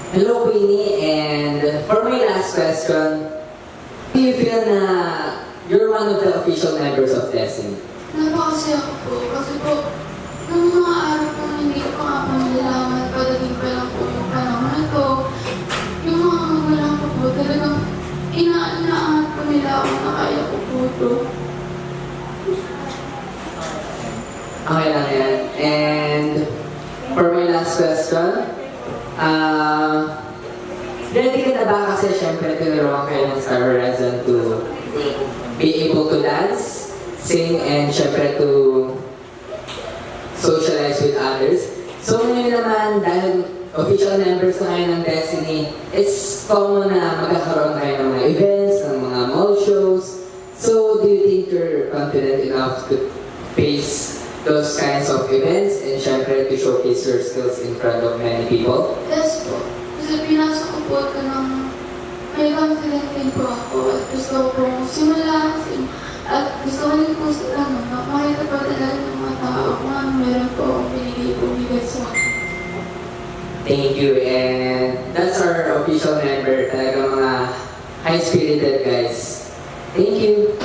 Hello, Queenie. And for my last question, do you feel na you're one of the official members of Destiny? Napakasaya ko po. Kasi po, nung mga araw po hindi ko pa nga nalaman, padating pa lang po yung panahon na to, yung mga magulang ko po, talagang inaangat po nila ako na kaya ko po ito. Okay lang yan. And for my last question, ready ka na ba kasi syempre tinuruan kayo ng Star Horizon to be able to dance, sing, and syempre to socialize with others. So ngayon naman, dahil official members na kayo ng Destiny, it's common na magkakaroon kayo ng mga events, ng mga mall shows. So do you think you're confident enough to face those kinds of events and syempre to showcase your skills in front of many people? Yes po. Kasi pinasok ko po ito ng may confident din po ako at gusto ko pong simula at gusto ko din po sila makita pa talaga ng mga tao kung ano meron po akong binigay po bigay sa akin. Thank you, and that's our official member, talaga mga high-spirited guys. Thank you.